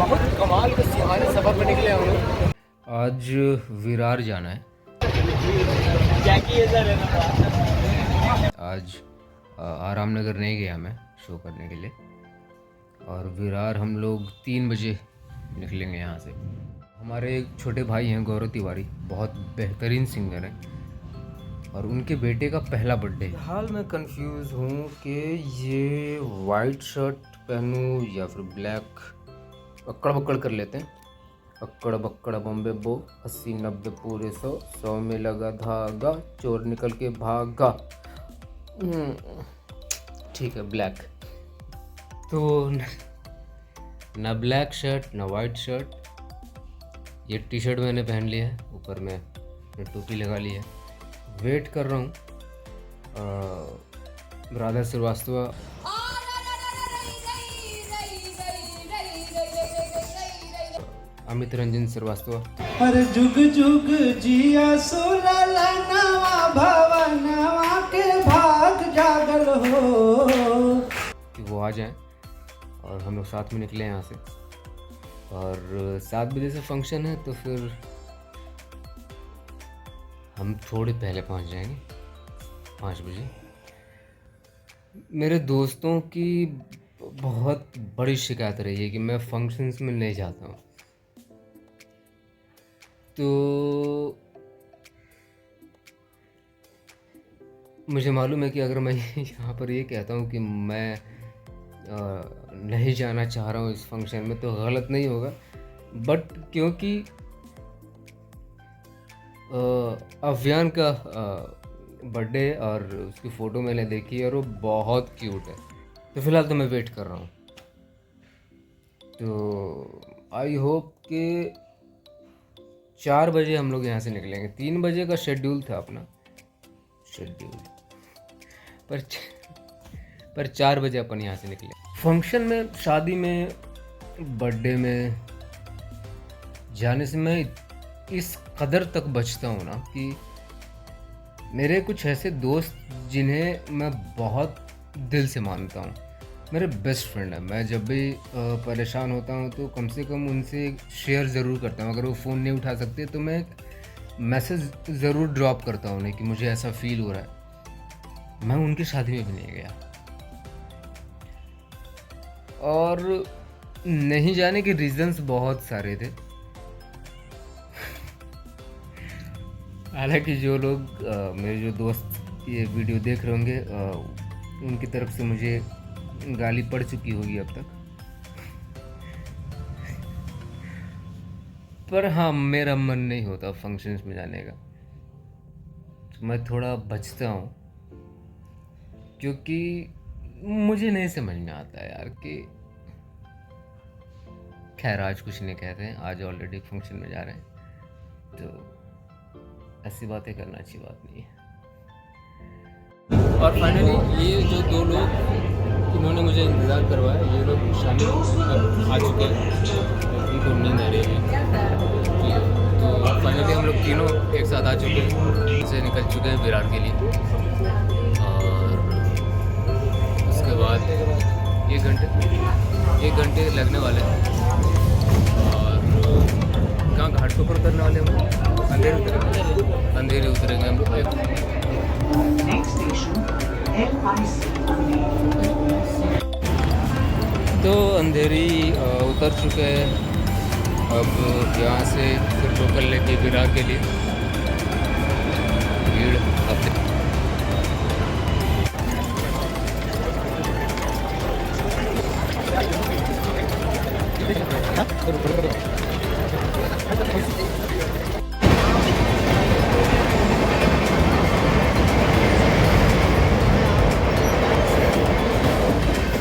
बहुत कमाल के सुहाने सफ़र पर निकले हम लोग। आज विरार जाना है। जैकी है सर, आज आराम नगर नहीं गया मैं शो करने के लिए, और विरार हम लोग 3 बजे निकलेंगे यहाँ से। हमारे एक छोटे भाई हैं गौरव तिवारी, बहुत बेहतरीन सिंगर हैं, और उनके बेटे का पहला बर्थडे। हाल मैं कंफ्यूज हूँ कि ये वाइट शर्ट पहनूँ या फिर ब्लैक। अक्कड़ बक्कड़ कर लेते हैं। अक्कड़ बक्कड़ बम्बे बो, 80-90 पूरे 100 में लगा धागा, चोर निकल के भागा। ठीक है, ब्लैक। तो ना ब्लैक शर्ट ना वाइट शर्ट, ये टी शर्ट मैंने पहन लिया है, ऊपर में टोपी लगा ली है। वेट कर रहा हूँ राधा श्रीवास्तव, अमित रंजन श्रीवास्तव। अरे जुग जुग जिया सुलला नवा भवनवा के भाग जागल हो, कि वो आ जाएं और हम लोग साथ में निकले यहाँ से। और 7 बजे से फंक्शन है, तो फिर हम थोड़े पहले पहुँच जाएंगे, 5 बजे। मेरे दोस्तों की बहुत बड़ी शिकायत रही है कि मैं फंक्शंस में नहीं जाता हूँ। तो मुझे मालूम है कि अगर मैं यहाँ पर ये कहता हूँ कि मैं नहीं जाना चाह रहा हूँ इस फंक्शन में, तो गलत नहीं होगा। बट क्योंकि अव्यान का बर्थडे और उसकी फ़ोटो मैंने देखी है और वो बहुत क्यूट है, तो फ़िलहाल तो मैं वेट कर रहा हूँ। तो आई होप कि 4 बजे हम लोग यहाँ से निकलेंगे। 3 बजे का शेड्यूल था अपना शेड्यूल, पर 4 बजे अपन यहाँ से निकले। फंक्शन में, शादी में, बर्थडे में जाने से मैं इस कदर तक बचता हूँ ना कि मेरे कुछ ऐसे दोस्त जिन्हें मैं बहुत दिल से मानता हूँ, मेरे बेस्ट फ्रेंड है। मैं जब भी परेशान होता हूँ तो कम से कम उनसे शेयर ज़रूर करता हूँ। अगर वो फ़ोन नहीं उठा सकते तो मैं मैसेज ज़रूर ड्रॉप करता हूँ उन्हें कि मुझे ऐसा फ़ील हो रहा है। मैं उनकी शादी में भी नहीं गया, और नहीं जाने के रीज़न्स बहुत सारे थे। हालांकि जो लोग मेरे जो दोस्त ये वीडियो देख रहे होंगे, उनकी तरफ से मुझे गाली पड़ चुकी होगी अब तक। पर हाँ, मेरा मन नहीं होता फंक्शंस में जाने का, तो मैं थोड़ा बचता हूँ, क्योंकि मुझे नहीं समझ में आता यार कि खैर आज कुछ नहीं कहते हैं, आज ऑलरेडी फंक्शन में जा रहे हैं, तो ऐसी बातें करना अच्छी बात नहीं है। और फाइनली ये जो 2 लोग इन्होंने मुझे इंतज़ार करवाया, ये लोग शामिल आ चुके हैं, उनको नींद आ रही है। तो फाइनली हम लोग तीनों एक साथ आ चुके हैं, से निकल चुके हैं विरार के लिए। और उसके बाद 1 घंटे लगने वाले हैं। और कहाँ घाट के ऊपर उतरने वाले हैं? अंधेरी उतरेंगे हम लोग। तो अंधेरी उतर चुके हैं। अब यहाँ से फिर लोकल लेके विरार के लिए भीड़ अब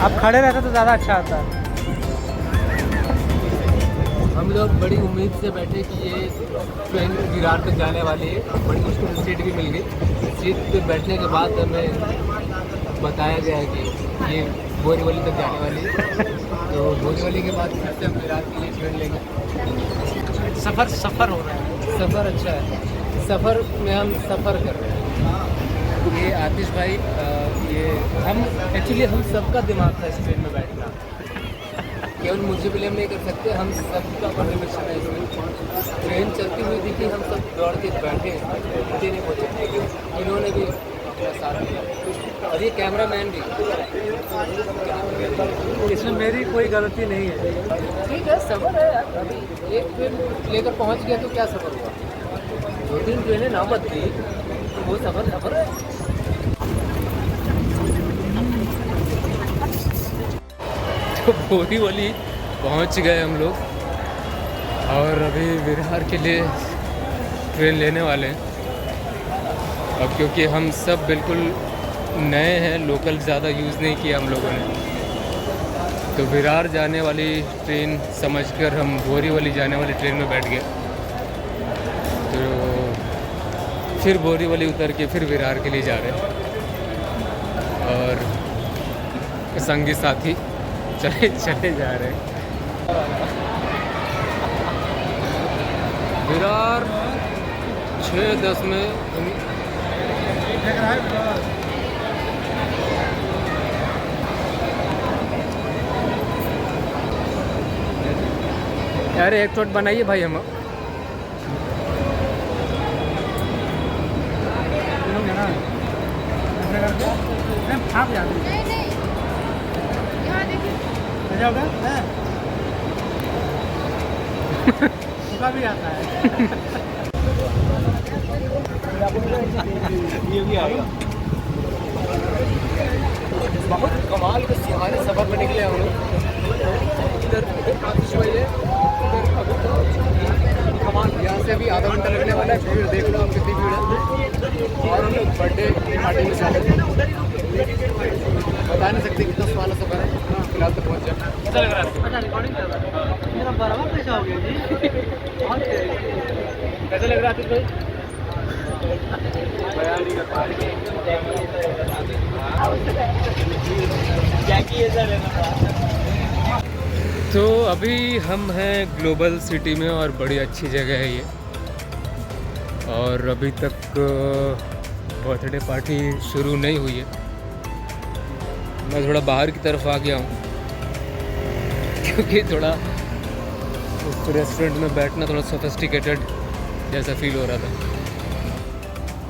आप खड़े रहते तो ज़्यादा अच्छा आता। हम लोग बड़ी उम्मीद से बैठे कि ये ट्रेन विरार तक जाने वाली है। बड़ी मुश्किल से सीट भी मिल गई। सीट पे बैठने के बाद हमें बताया गया कि ये बोरीवली तक जाने वाली है। तो बोरीवली के बाद फिर से हम विरार के लिए ट्रेन लेंगे। सफ़र हो रहा है। सफ़र अच्छा है, सफ़र में हम सफ़र कर रहे हैं। ये आतिश भाई, ये हम एक्चुअली हम सबका दिमाग था इस ट्रेन में बैठना। केवल मुझे ब्लेम नहीं कर सकते, हम सबका कंट्रीब्यूशन है इसमें। ट्रेन चलती हुई दिखी, हम सब दौड़ के बैठे, इतने नहीं पहुँचे, इन्होंने भी अपना साथ दिया और ये कैमरा मैन भी। इसमें मेरी कोई गलती नहीं है। ठीक है, सफ़र है यार। अभी एक ट्रेन लेकर पहुँच गया तो क्या सफ़र हुआ, 2-3 ट्रेनें ना बदली तो वो सफ़र है। तो बोरीवली पहुंच गए हम लोग और अभी विरार के लिए ट्रेन लेने वाले हैं। अब क्योंकि हम सब बिल्कुल नए हैं, लोकल ज़्यादा यूज़ नहीं किया हम लोगों ने, तो विरार जाने वाली ट्रेन समझकर हम बोरीवली जाने वाली ट्रेन में बैठ गए। तो फिर बोरीवली उतर के फिर विरार के लिए जा रहे हैं और संगी साथी चले जा रहे हैं। विरार 6:10 में अरे एक चोट बनाइए भाई हम आप जाते भी आता है। ये भी आएगा। बहुत कमाल के सुहाने सफ़र में निकले हम लोग। इधर आतिशबाजी है, इधर अभी तो कमाल। यहाँ से अभी आधा घंटा लगने वाला है। भीड़ देख लो आप कितनी भीड़ है। और हम लोग बर्थडे पार्टी में शामिल हैं। बता नहीं सकते कितना सुहाना सफ़र है। फिलहाल तो पहुँच जाए। अच्छा लग रहा है। अच्छा रिकॉर्डिंग कर रहा है। मेरा बराबर कैसा हो गया जी? कैसा लग रहा है आतिश भाई? तो अभी हम हैं ग्लोबल सिटी में और बड़ी अच्छी जगह है ये। और अभी तक बर्थडे पार्टी शुरू नहीं हुई है। मैं थोड़ा बाहर की तरफ आ गया हूँ क्योंकि थोड़ा उस रेस्टोरेंट में बैठना थोड़ा सोफिस्टिकेटेड जैसा फील हो रहा था।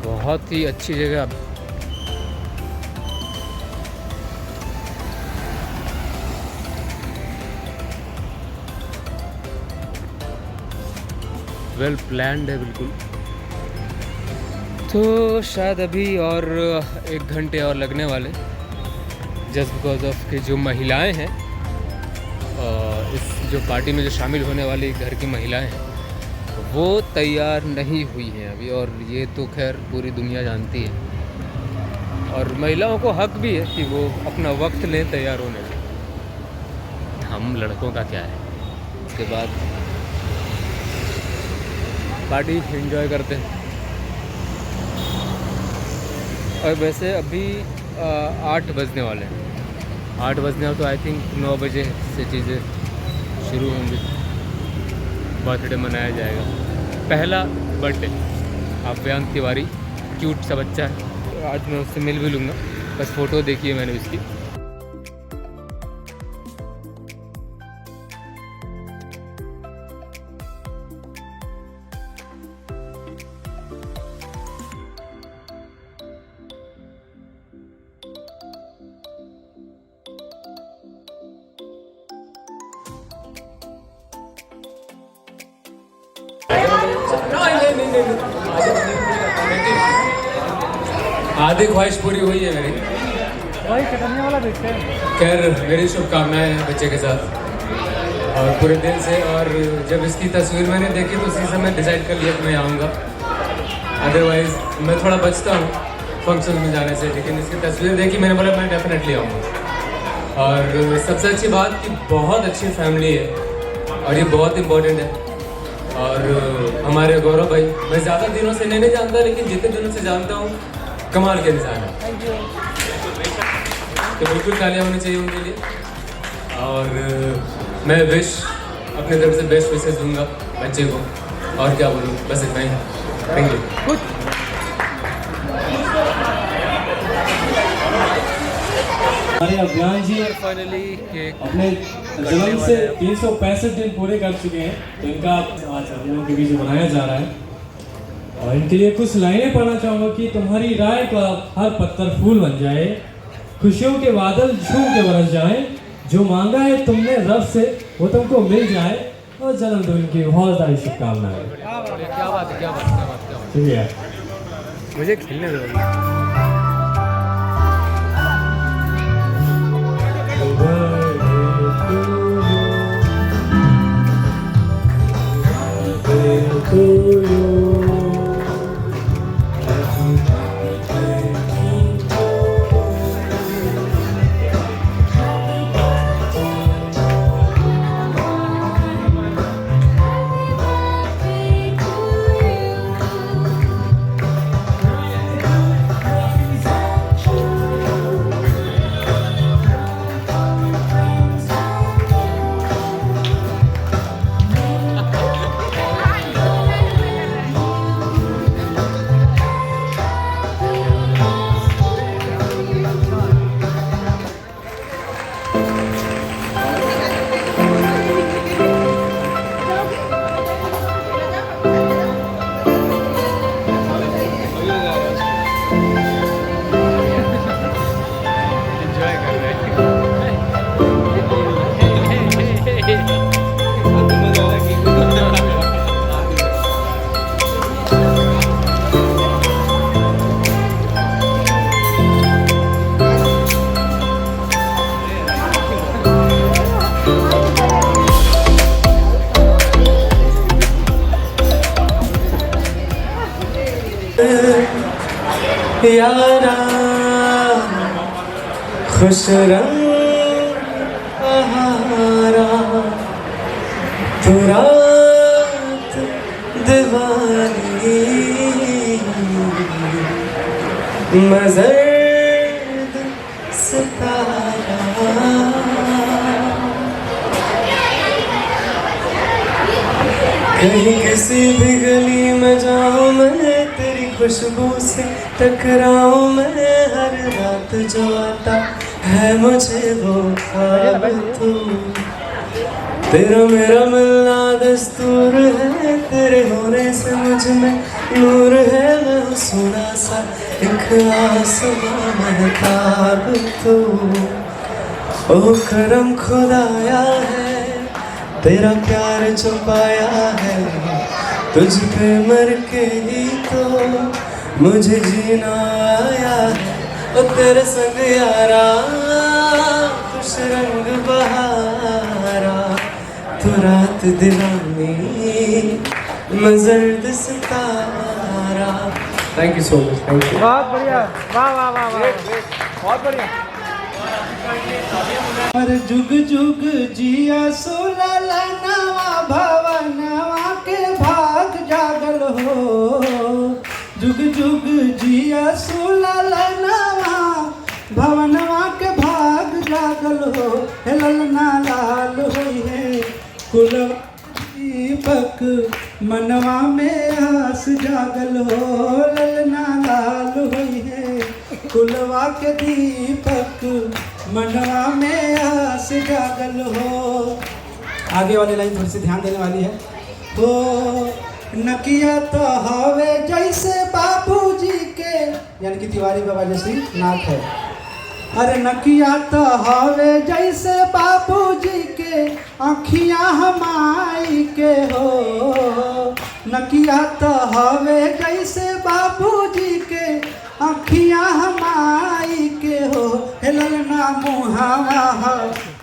बहुत ही अच्छी जगह। वेल प्लान्ड है बिल्कुल। तो शायद अभी और 1 घंटे और लगने वाले, जस्ट बिकॉज ऑफ कि जो महिलाएं हैं इस जो पार्टी में जो शामिल होने वाली घर की महिलाएं हैं वो तैयार नहीं हुई हैं अभी। और ये तो खैर पूरी दुनिया जानती है और महिलाओं को हक भी है कि वो अपना वक्त लें तैयार होने में। हम लड़कों का क्या है। उसके बाद पार्टी एंजॉय करते हैं। और वैसे अभी 8 बजने वाले हैं। 8 बजने वाले तो आई थिंक 9 बजे से चीज़ें शुरू होंगी। बर्थडे मनाया जाएगा। पहला बर्थडे आव्यांक तिवारी, क्यूट सा बच्चा है। आज मैं उससे मिल भी लूँगा, बस फ़ोटो देखी है मैंने उसकी। आधी ख्वाहिश पूरी हुई है मेरी। वही कटने वाला देखते हैं। खैर मेरी शुभकामनाएं हैं बच्चे के साथ और पूरे दिल से। और जब इसकी तस्वीर मैंने देखी तो उसी समय डिसाइड कर लिया कि मैं आऊँगा। अदरवाइज़ मैं थोड़ा बचता हूँ फंक्शन में जाने से, लेकिन इसकी तस्वीर देखी मैंने बोला मैं डेफिनेटली आऊँगा। और सबसे अच्छी बात कि बहुत अच्छी फैमिली है और ये बहुत इम्पोर्टेंट है। और हमारे गौरव भाई मैं ज़्यादा दिनों से नहीं जानता, लेकिन जितने दिनों से जानता हूँ कमाल के इंसान है। तो बिल्कुल तालियां होनी चाहिए उनके लिए। और मैं विश अपने तरफ से बेस्ट विशेस दूंगा बच्चे को। और क्या बोलूँ, बस इतना ही। Thank you. हमारे अभियान जी फाइनली केक अपने जन्म से 365 दिन पूरे कर चुके हैं, तो इनका आज हम लोगों के बीच बनाया जा रहा है। और इनके लिए कुछ लाइनें पढ़ना चाहूँगा कि तुम्हारी राय का हर पत्थर फूल बन जाए, खुशियों के बादल झूम के बरस जाए, जो मांगा है तुमने रब से वो तुमको मिल जाए, और जन्मदिन की बहुत सारी शुभकामनाएं। क्या बात है, क्या बात है, क्या बात है, क्या बात ठीक है। है। मुझे खेलने दो। यारा खुश रंग बहारा तू रात दीवानी मज़र्द सितारा कहीं किसी भी गली में जाऊं मैं तेरी खुशबू से टकराऊं मैं हर रात जो आता है मुझे वो ख्वाब तू तेरा मेरा मिलना दस्तूर है तेरे होने से मुझ में नूर है मैं सोना सा एक आसमां महताब तू ओ करम खुदाया है तेरा प्यार छुपाया है तुझ पे मर के ही तो मुझे जीना आया है ओ तेरे संग यारा खुश रंग बहारा तू रात दीवानी मैं जर्द सितारा। Thank you so much. Thank you. बहुत बढ़िया, वाह वाह वाह वाह, बहुत बढ़िया। हर जुग जुग जिया सोला नवा भवनवा के भाग जागल हो जुग जुग जिया सोला नवा भवनवा के भाग जागल हो हे ललना लाल होई है कुल दीपक मनवा में आस जागल हो ललना लाल होई है कुलवा के दीपक मनवा में आस जागल हो। आगे वाली लाइन थोड़ी सी ध्यान देने वाली है। तो नकिया तो हवे जैसे बाबूजी के यानी कि तिवारी बाबा जैसी नाक है। अरे नकिया तो हवे जैसे बाबूजी के आँखियाँ हमाई के हो नकिया तो हवे जैसे बाबूजी के आँखियाँ हमाई के हो हे ललना मुहावा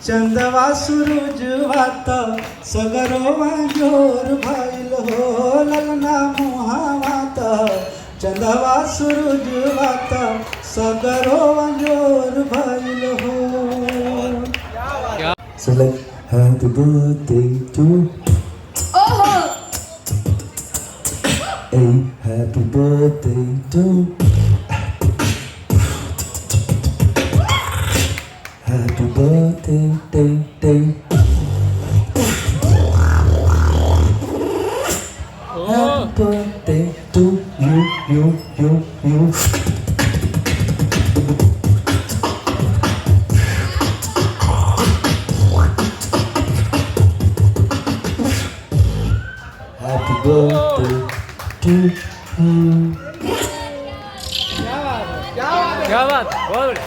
चंदवा सूरजवा तो सगरवा जोर भइल हो ललना मुहावा तो चंदवा सूरजवा तो सगरवा जोर भइल हो। So like happy birthday to hey happy birthday to happy birthday day day happy birthday to you birthday to you. क्या बात, बहुत बढ़िया।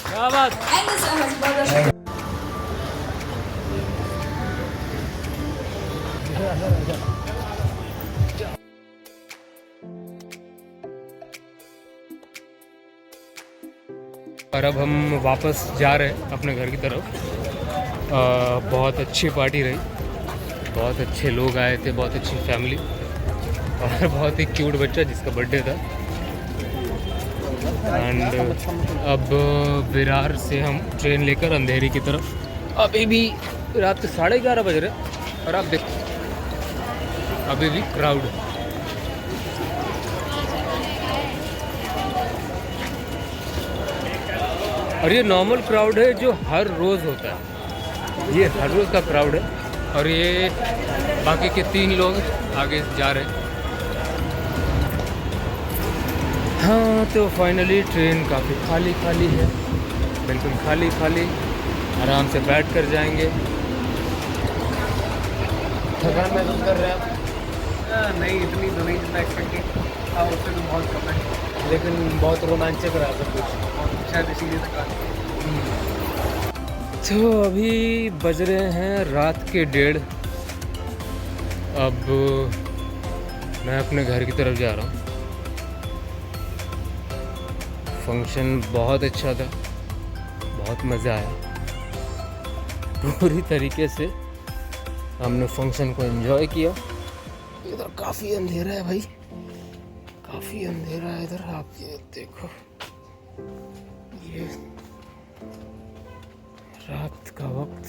क्या बात। और अब हम वापस जा रहे हैं अपने घर की तरफ। बहुत अच्छी पार्टी रही, बहुत अच्छे लोग आए थे, बहुत अच्छी फैमिली और बहुत ही क्यूट बच्चा जिसका बर्थडे था। एंड अब विरार से हम ट्रेन लेकर अंधेरी की तरफ, अभी भी रात के 11:30 बज रहे और आप देखो अभी भी क्राउड है। और ये नॉर्मल क्राउड है जो हर रोज़ होता है, ये हर रोज़ का क्राउड है। और ये बाकी के 3 लोग आगे जा रहे हैं। हाँ, तो फाइनली ट्रेन काफ़ी खाली खाली है, बिल्कुल खाली खाली। आराम से बैठ कर जाएंगे। थकान महसूस कर रहे हैं आप? नहीं, इतनी तो नहीं जितना एक्सपेक्ट किया, उससे तो बहुत कम है, लेकिन बहुत रोमांचक रहा सब कुछ, शायद इसीलिए थकान। तो अभी बज रहे हैं रात के 1:30। अब मैं अपने घर की तरफ जा रहा हूँ। फंक्शन बहुत अच्छा था, बहुत मज़ा आया। पूरी तरीके से हमने फंक्शन को एंजॉय किया। इधर काफ़ी अंधेरा है भाई, काफ़ी अंधेरा है इधर। आप ये देखो, ये रात का वक्त।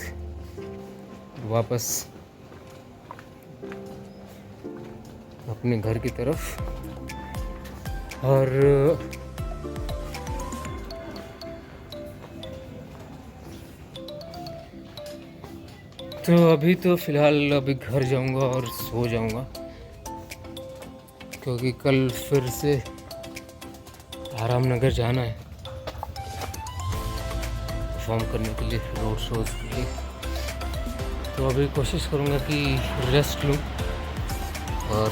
वापस अपने घर की तरफ। और तो अभी तो फ़िलहाल अभी घर जाऊंगा और सो जाऊंगा, क्योंकि कल फिर से आराम नगर जाना है परफॉर्म करने के लिए, रोड शोज़ के लिए। तो अभी कोशिश करूंगा कि रेस्ट लूं और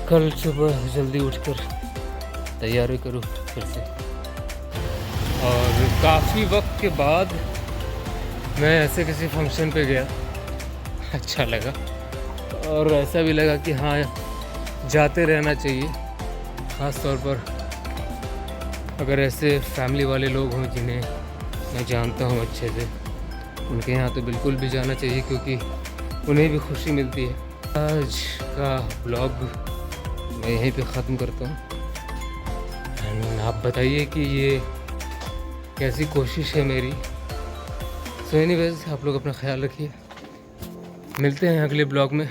कल सुबह जल्दी उठकर तैयारी करूं फिर से। और काफ़ी वक्त के बाद मैं ऐसे किसी फंक्शन पे गया, अच्छा लगा। और ऐसा भी लगा कि हाँ, जाते रहना चाहिए, ख़ास तौर पर अगर ऐसे फैमिली वाले लोग हों जिन्हें मैं जानता हूँ अच्छे से, उनके यहाँ तो बिल्कुल भी जाना चाहिए, क्योंकि उन्हें भी खुशी मिलती है। आज का ब्लॉग मैं यहीं पे ख़त्म करता हूँ। एंड आप बताइए कि ये कैसी कोशिश है मेरी। सो एनीवेज, आप लोग अपना ख्याल रखिए। मिलते हैं अगले ब्लॉग में।